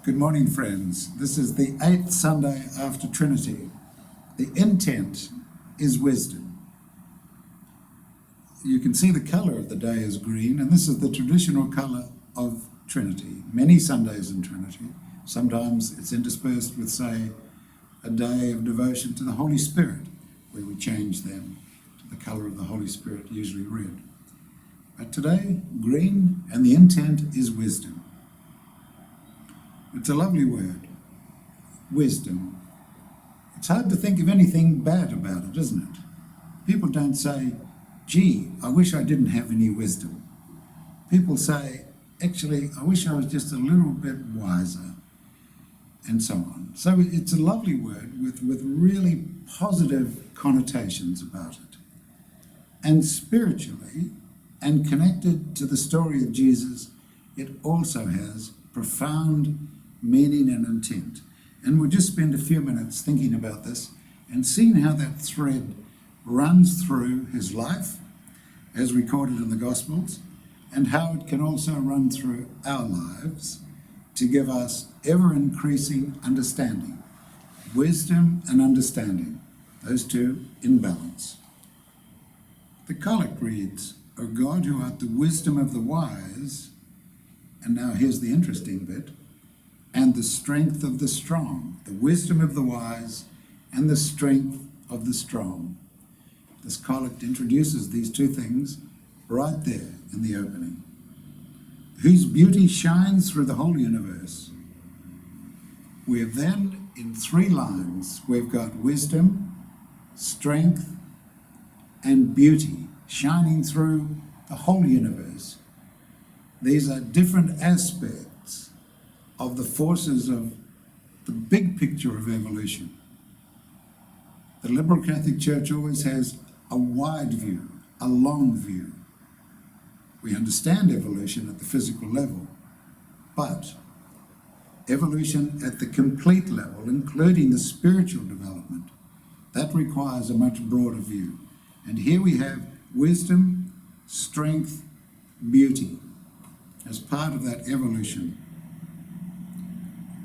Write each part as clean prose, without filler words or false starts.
Good morning, friends. This is the 8th Sunday after Trinity. The intent is wisdom. You can see the colour of the day is green, and this is the traditional colour of Trinity. Many Sundays in Trinity. Sometimes it's interspersed with, say, a day of devotion to the Holy Spirit, where we change them to the colour of the Holy Spirit, usually red. But today, green, and the intent is wisdom. It's a lovely word, wisdom. It's hard to think of anything bad about it, isn't it? People don't say, gee, I wish I didn't have any wisdom. People say, actually, I wish I was just a little bit wiser, and so on. So it's a lovely word with really positive connotations about it. And spiritually, and connected to the story of Jesus, it also has profound meaning and intent. And we'll just spend a few minutes thinking about this and seeing how that thread runs through his life, as recorded in the Gospels, and how it can also run through our lives to give us ever-increasing understanding. Wisdom and understanding, those two in balance. The collect reads, O God, who art the wisdom of the wise, and now here's the interesting bit, and the strength of the strong, the wisdom of the wise and the strength of the strong. This collect introduces these two things right there in the opening. Whose beauty shines through the whole universe. We have then, in 3 lines, we've got wisdom, strength, and beauty shining through the whole universe. These are different aspects of the forces of the big picture of evolution. The liberal Catholic Church always has a wide view, a long view. We understand evolution at the physical level, but evolution at the complete level, including the spiritual development, that requires a much broader view. And here we have wisdom, strength, beauty as part of that evolution.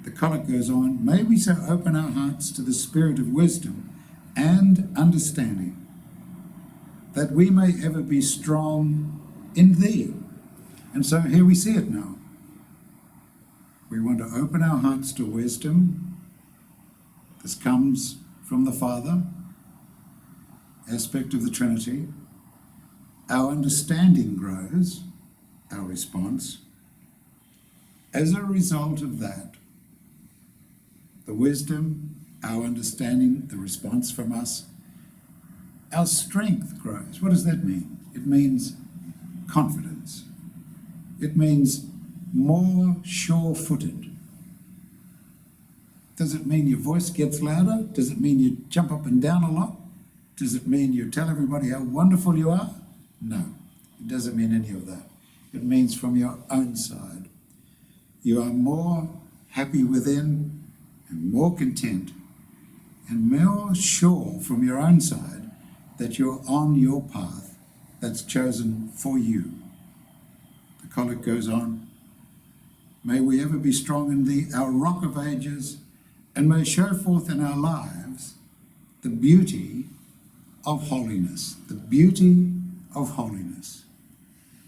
The collect goes on, may we so open our hearts to the spirit of wisdom and understanding, that we may ever be strong in thee. And so here we see it now. We want to open our hearts to wisdom. This comes from the Father, aspect of the Trinity. Our understanding grows, our response. As a result of that, the wisdom, our understanding, the response from us, our strength grows. What does that mean? It means confidence. It means more sure-footed. Does it mean your voice gets louder? Does it mean you jump up and down a lot? Does it mean you tell everybody how wonderful you are? No, it doesn't mean any of that. It means from your own side. You are more happy within and more content and more sure from your own side that you're on your path that's chosen for you. The collect goes on, may we ever be strong in thee, our rock of ages, and may show forth in our lives the beauty of holiness, the beauty of holiness.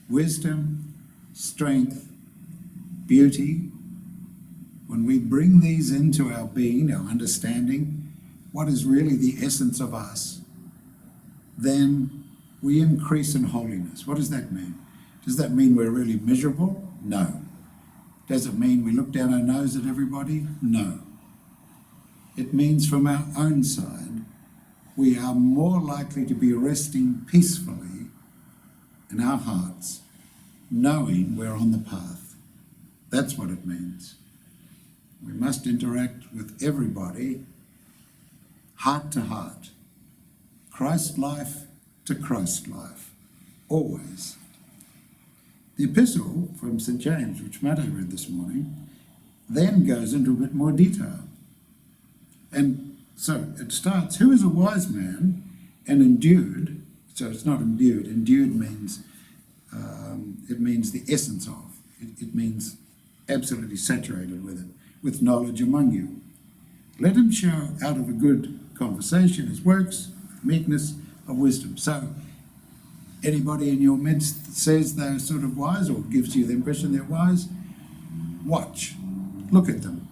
Wisdom, strength, beauty. When we bring these into our being, our understanding, what is really the essence of us, then we increase in holiness. What does that mean? Does that mean we're really miserable? No. Does it mean we look down our nose at everybody? No. It means from our own side, we are more likely to be resting peacefully in our hearts, knowing we're on the path. That's what it means. We must interact with everybody, heart to heart, Christ life to Christ life, always. The epistle from St. James, which Matt read this morning, then goes into a bit more detail. And so it starts, who is a wise man and endued, so it's not endued, endued means, it means the essence of, it means absolutely saturated with it. with knowledge among you. Let him show out of a good conversation his works, meekness of wisdom. So, anybody in your midst that says they're sort of wise or gives you the impression they're wise, watch, look at them.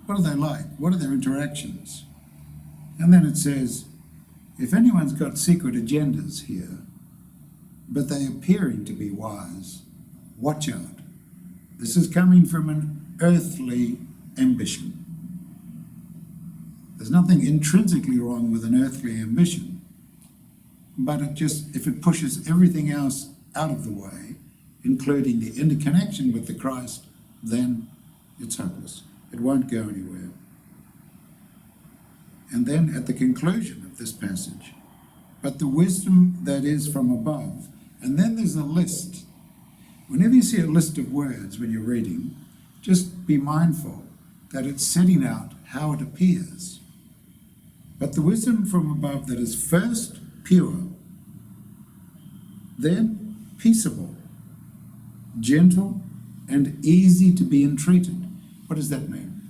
What are they like? What are their interactions? And then it says, if anyone's got secret agendas here, but they're appearing to be wise, watch out. This is coming from an earthly ambition. There's nothing intrinsically wrong with an earthly ambition, but if it pushes everything else out of the way, including the interconnection with the Christ, then it's hopeless. It won't go anywhere. And then at the conclusion of this passage, but the wisdom that is from above. And then there's a list. Whenever you see a list of words when you're reading, just be mindful that it's setting out how it appears. But the wisdom from above that is first pure, then peaceable, gentle, and easy to be entreated. What does that mean?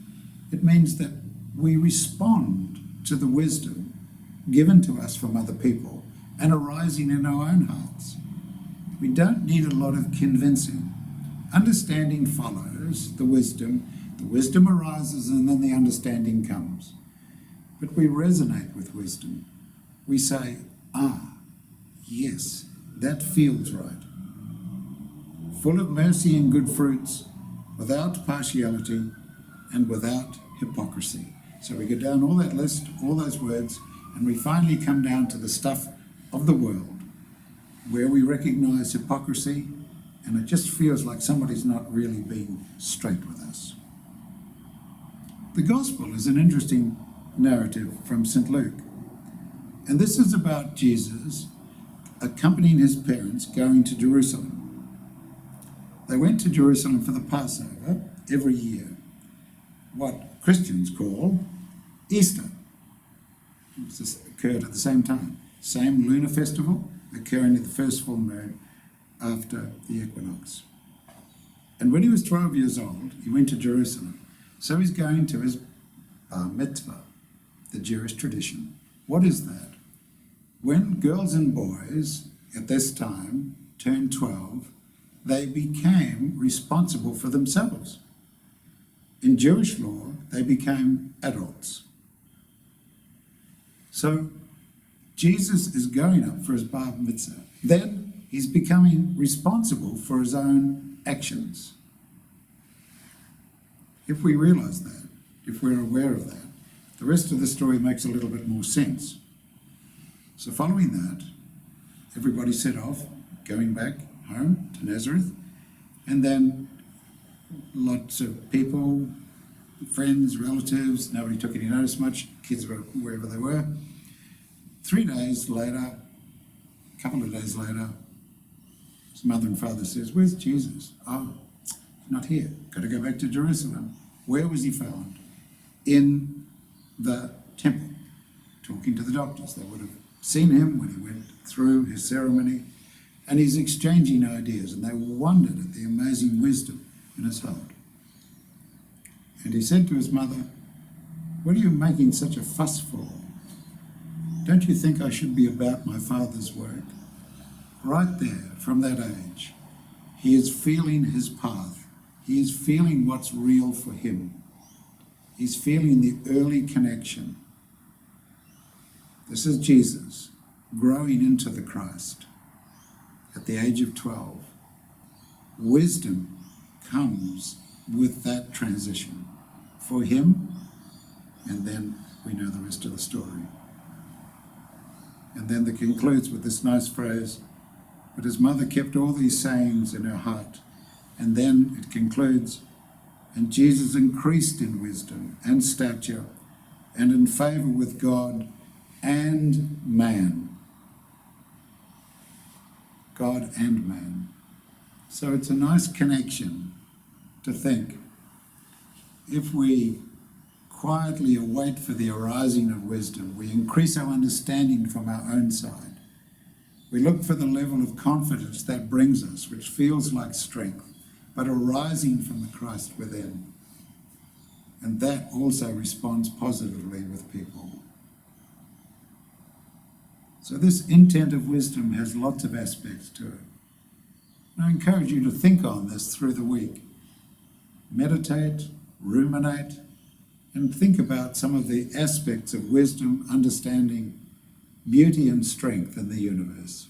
It means that we respond to the wisdom given to us from other people and arising in our own hearts. We don't need a lot of convincing. Understanding follows the wisdom arises, and then the understanding comes. But we resonate with wisdom. We say, yes, that feels right. Full of mercy and good fruits, without partiality and without hypocrisy. So we go down all that list, all those words, and we finally come down to the stuff of the world, where we recognize hypocrisy, and it just feels like somebody's not really being straight with us. The Gospel is an interesting narrative from St. Luke, and this is about Jesus accompanying his parents going to Jerusalem. They went to Jerusalem for the Passover every year, what Christians call Easter. It occurred at the same time. Same lunar festival occurring in the first full moon after the equinox. And when he was 12 years old, he went to Jerusalem. So he's going to his bar mitzvah, the Jewish tradition. What is that? When girls and boys at this time turned 12, they became responsible for themselves. In Jewish law, they became adults. So Jesus is going up for his bar mitzvah. Then he's becoming responsible for his own actions. If we realize that, if we're aware of that, the rest of the story makes a little bit more sense. So following that, everybody set off, going back home to Nazareth, and then lots of people, friends, relatives, nobody took any notice much, kids were wherever they were. 3 days later, a couple of days later, his mother and father says, "Where's Jesus?" "Oh, he's not here. Got to go back to Jerusalem." Where was he found? In the temple, talking to the doctors. They would have seen him when he went through his ceremony, and he's exchanging ideas, and they wondered at the amazing wisdom in his heart. And he said to his mother, "What are you making such a fuss for? Don't you think I should be about my Father's work?" Right there, from that age, he is feeling his path. He is feeling what's real for him. He's feeling the early connection. This is Jesus growing into the Christ at the age of 12. Wisdom comes with that transition for him, and then we know the rest of the story. And then it concludes with this nice phrase, "But his mother kept all these sayings in her heart." And then it concludes, "And Jesus increased in wisdom and stature and in favor with God and man." God and man. So it's a nice connection to think, if we quietly await for the arising of wisdom, we increase our understanding from our own side. We look for the level of confidence that brings us, which feels like strength, but arising from the Christ within. And that also responds positively with people. So this intent of wisdom has lots of aspects to it. And I encourage you to think on this through the week. Meditate, ruminate, and think about some of the aspects of wisdom, understanding beauty and strength in the universe.